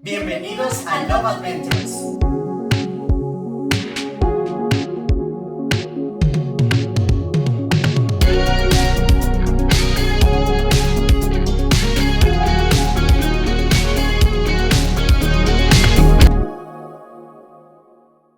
Bienvenidos a Love Adventures.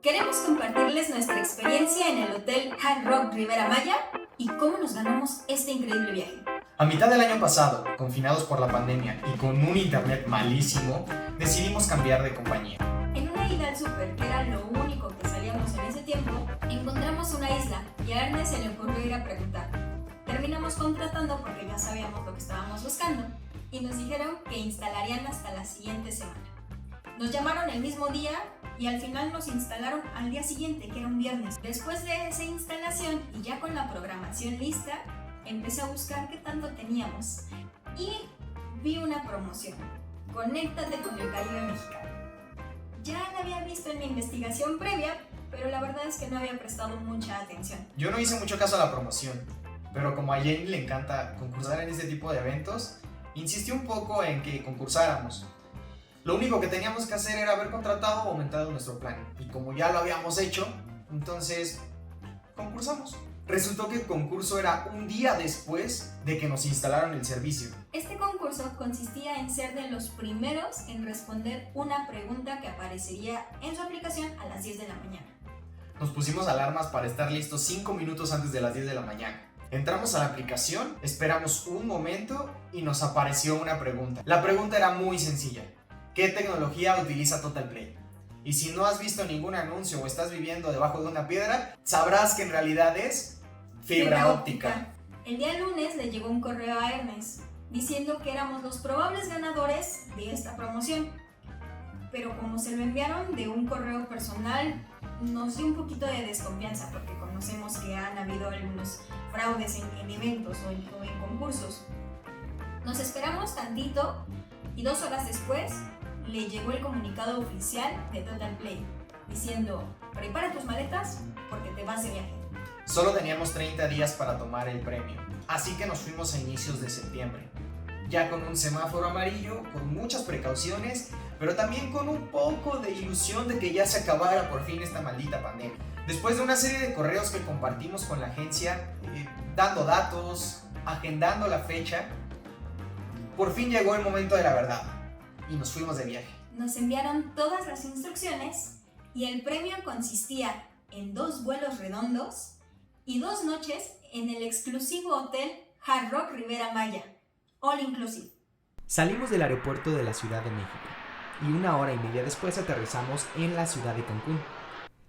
Queremos compartirles nuestra experiencia en el Hotel Hard Rock Riviera Maya y cómo nos ganamos este increíble viaje. A mitad del año pasado, confinados por la pandemia y con un internet malísimo, decidimos cambiar de compañía. En una ida al súper, que era lo único que salíamos en ese tiempo, encontramos una isla y a Ernest se le ocurrió ir a preguntar. Terminamos contratando porque ya sabíamos lo que estábamos buscando y nos dijeron que instalarían hasta la siguiente semana. Nos llamaron el mismo día y al final nos instalaron al día siguiente, que era un viernes. Después de esa instalación y ya con la programación lista, empecé a buscar qué tanto teníamos y vi una promoción: Conéctate con el Caribe mexicano. Ya la había visto en mi investigación previa, pero la verdad es que no había prestado mucha atención. Yo no hice mucho caso a la promoción, pero como a Jenny le encanta concursar en este tipo de eventos, insistió un poco en que concursáramos. Lo único que teníamos que hacer era haber contratado o aumentado nuestro plan, y como ya lo habíamos hecho, entonces concursamos. Resultó que el concurso era un día después de que nos instalaron el servicio. Este concurso consistía en ser de los primeros en responder una pregunta que aparecería en su aplicación a las 10 de la mañana. Nos pusimos alarmas para estar listos 5 minutos antes de las 10 de la mañana. Entramos a la aplicación, esperamos un momento y nos apareció una pregunta. La pregunta era muy sencilla: ¿qué tecnología utiliza Total Play? Y si no has visto ningún anuncio o estás viviendo debajo de una piedra, sabrás que en realidad es fibra óptica. El día lunes le llegó un correo a Ernest diciendo que éramos los probables ganadores de esta promoción. Pero como se lo enviaron de un correo personal, nos dio un poquito de desconfianza porque conocemos que han habido algunos fraudes en eventos o en concursos. Nos esperamos tantito y 2 horas después le llegó el comunicado oficial de Total Play diciendo: prepara tus maletas porque te vas de viaje. Solo teníamos 30 días para tomar el premio, así que nos fuimos a inicios de septiembre, ya con un semáforo amarillo, con muchas precauciones, pero también con un poco de ilusión de que ya se acabara por fin esta maldita pandemia. Después de una serie de correos que compartimos con la agencia, dando datos, agendando la fecha, por fin llegó el momento de la verdad y nos fuimos de viaje. Nos enviaron todas las instrucciones y el premio consistía en 2 vuelos redondos y 2 noches en el exclusivo hotel Hard Rock Riviera Maya, all inclusive. Salimos del aeropuerto de la Ciudad de México y 1 hora y media después aterrizamos en la ciudad de Cancún.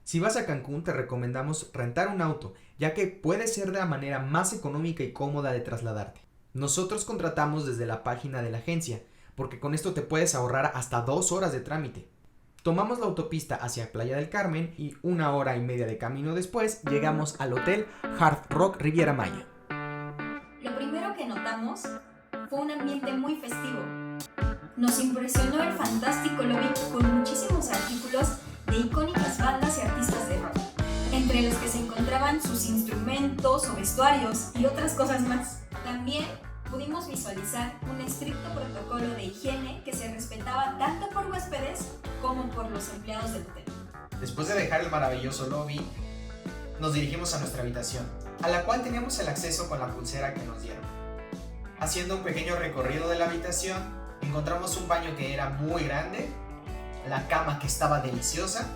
Si vas a Cancún te recomendamos rentar un auto, ya que puede ser la manera más económica y cómoda de trasladarte. Nosotros contratamos desde la página de la agencia, porque con esto te puedes ahorrar hasta 2 horas de trámite. Tomamos la autopista hacia Playa del Carmen y 1 hora y media de camino después llegamos al Hotel Hard Rock Riviera Maya. Lo primero que notamos fue un ambiente muy festivo. Nos impresionó el fantástico lobby con muchísimos artículos de icónicas bandas y artistas de rock, entre los que se encontraban sus instrumentos o vestuarios y otras cosas más. También pudimos visualizar un estricto protocolo de higiene que se respetaba tanto por huéspedes como por los empleados del hotel. Después de dejar el maravilloso lobby, nos dirigimos a nuestra habitación, a la cual teníamos el acceso con la pulsera que nos dieron. Haciendo un pequeño recorrido de la habitación, encontramos un baño que era muy grande, la cama que estaba deliciosa,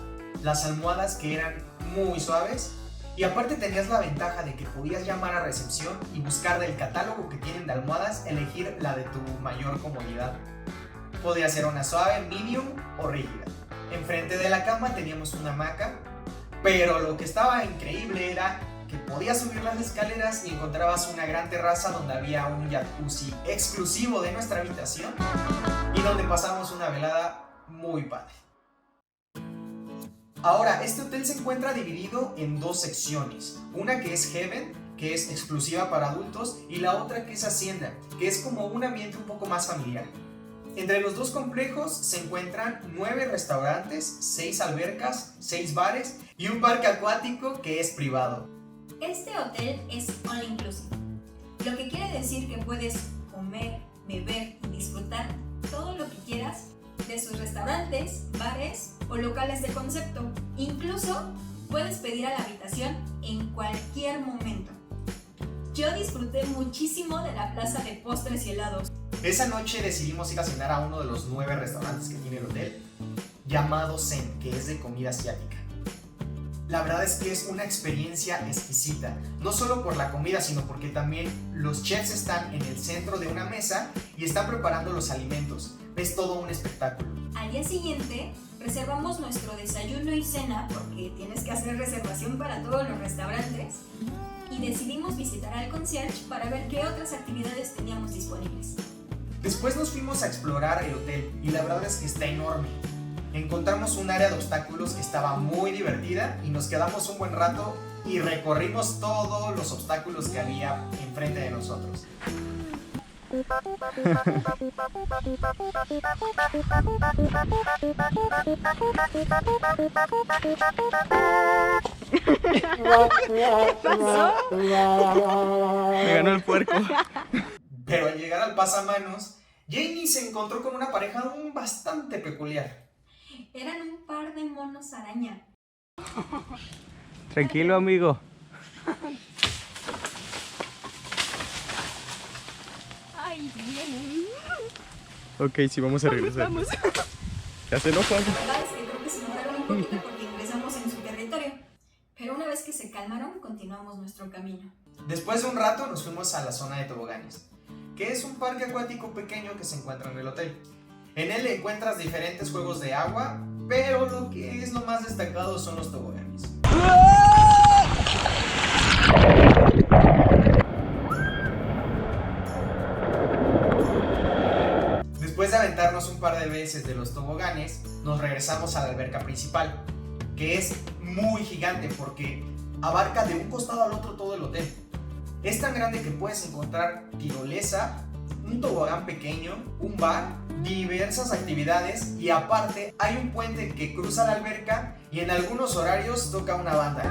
las almohadas que eran muy suaves, y aparte tenías la ventaja de que podías llamar a recepción y buscar del catálogo que tienen de almohadas, elegir la de tu mayor comodidad. Podía ser una suave, medium o rígida. Enfrente de la cama teníamos una hamaca, pero lo que estaba increíble era que podías subir las escaleras y encontrabas una gran terraza donde había un jacuzzi exclusivo de nuestra habitación y donde pasamos una velada muy padre. Ahora, este hotel se encuentra dividido en 2 secciones, una que es Heaven, que es exclusiva para adultos, y la otra que es Hacienda, que es como un ambiente un poco más familiar. Entre los 2 complejos se encuentran 9 restaurantes, 6 albercas, 6 bares y un parque acuático que es privado. Este hotel es all inclusive, lo que quiere decir que puedes comer, beber y disfrutar todo lo que quieras de sus restaurantes, bares o locales de concepto. Incluso puedes pedir a la habitación en cualquier momento. Yo disfruté muchísimo de la plaza de postres y helados. Esa noche decidimos ir a cenar a uno de los 9 restaurantes que tiene el hotel, llamado Zen, que es de comida asiática. La verdad es que es una experiencia exquisita, no solo por la comida, sino porque también los chefs están en el centro de una mesa y están preparando los alimentos. Es todo un espectáculo. Al día siguiente, reservamos nuestro desayuno y cena, porque tienes que hacer reservación para todos los restaurantes, y decidimos visitar al concierge para ver qué otras actividades teníamos disponibles. Después nos fuimos a explorar el hotel y la verdad es que está enorme. Encontramos un área de obstáculos que estaba muy divertida y nos quedamos un buen rato y recorrimos todos los obstáculos que había enfrente de nosotros. Me ganó el puerco. Pero al llegar al pasamanos, Jamie se encontró con una pareja bastante peculiar. Eran un par de monos araña. Tranquilo, amigo. Ay, bien. Ok, sí, vamos a regresar. Vamos. Ya se enojan. La verdad es que creo que se enojaron un poquito porque ingresamos en su territorio. Pero una vez que se calmaron, continuamos nuestro camino. Después de un rato nos fuimos a la zona de toboganes, que es un parque acuático pequeño que se encuentra en el hotel. En él encuentras diferentes juegos de agua, pero lo que es lo más destacado son los toboganes. Después de aventarnos un par de veces de los toboganes, nos regresamos a la alberca principal, que es muy gigante porque abarca de un costado al otro todo el hotel. Es tan grande que puedes encontrar tirolesa, un tobogán pequeño, un bar, diversas actividades y aparte hay un puente que cruza la alberca y en algunos horarios toca una banda.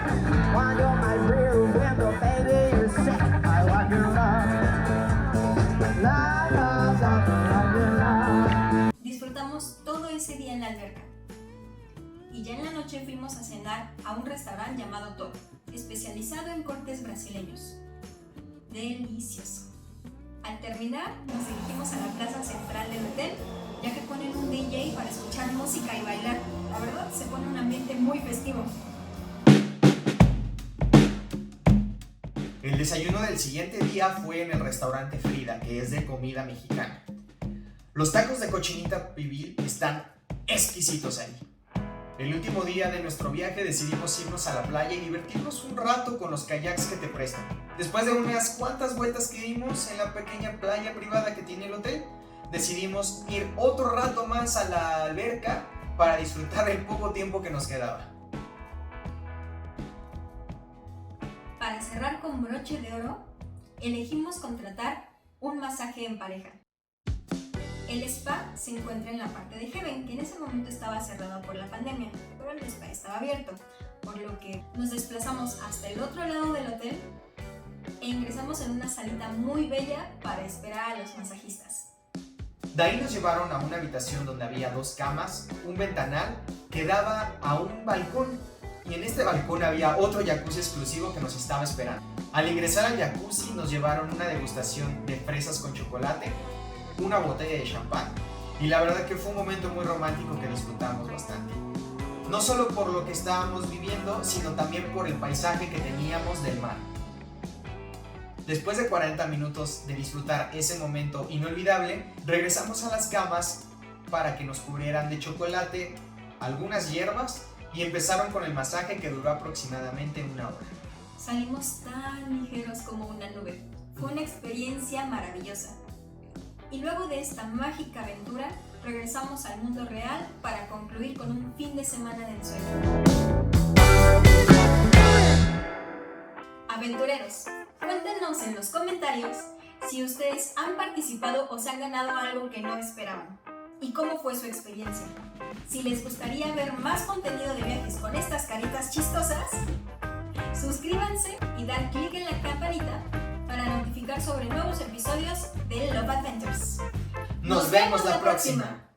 Disfrutamos todo ese día en la alberca. Y ya en la noche fuimos a cenar a un restaurante llamado Top, especializado en cortes brasileños. Delicioso. Al terminar, nos dirigimos a la plaza central del hotel, ya que ponen un DJ para escuchar música y bailar. La verdad, se pone un ambiente muy festivo. El desayuno del siguiente día fue en el restaurante Frida, que es de comida mexicana. Los tacos de cochinita pibil están exquisitos ahí. El último día de nuestro viaje decidimos irnos a la playa y divertirnos un rato con los kayaks que te prestan. Después de unas cuantas vueltas que dimos en la pequeña playa privada que tiene el hotel, decidimos ir otro rato más a la alberca para disfrutar el poco tiempo que nos quedaba. Para cerrar con broche de oro, elegimos contratar un masaje en pareja. El spa se encuentra en la parte de Heaven, que en ese momento estaba cerrado por la pandemia, pero el spa estaba abierto, por lo que nos desplazamos hasta el otro lado del hotel e ingresamos en una salita muy bella para esperar a los masajistas. De ahí nos llevaron a una habitación donde había 2 camas, un ventanal que daba a un balcón y en este balcón había otro jacuzzi exclusivo que nos estaba esperando. Al ingresar al jacuzzi nos llevaron una degustación de fresas con chocolate, una botella de champán y la verdad que fue un momento muy romántico que disfrutamos bastante. No solo por lo que estábamos viviendo, sino también por el paisaje que teníamos del mar. Después de 40 minutos de disfrutar ese momento inolvidable, regresamos a las camas para que nos cubrieran de chocolate, algunas hierbas y empezaron con el masaje que duró aproximadamente 1 hora. Salimos tan ligeros como una nube. Fue una experiencia maravillosa. Y luego de esta mágica aventura, regresamos al mundo real para concluir con un fin de semana de ensueño. Aventureros, cuéntenos en los comentarios si ustedes han participado o se han ganado algo que no esperaban y cómo fue su experiencia. Si les gustaría ver más contenido de viajes con estas caritas chistosas, suscríbanse y dan clic en la campanita para notificar sobre nuevos episodios de Love Adventures. ¡Nos vemos la próxima!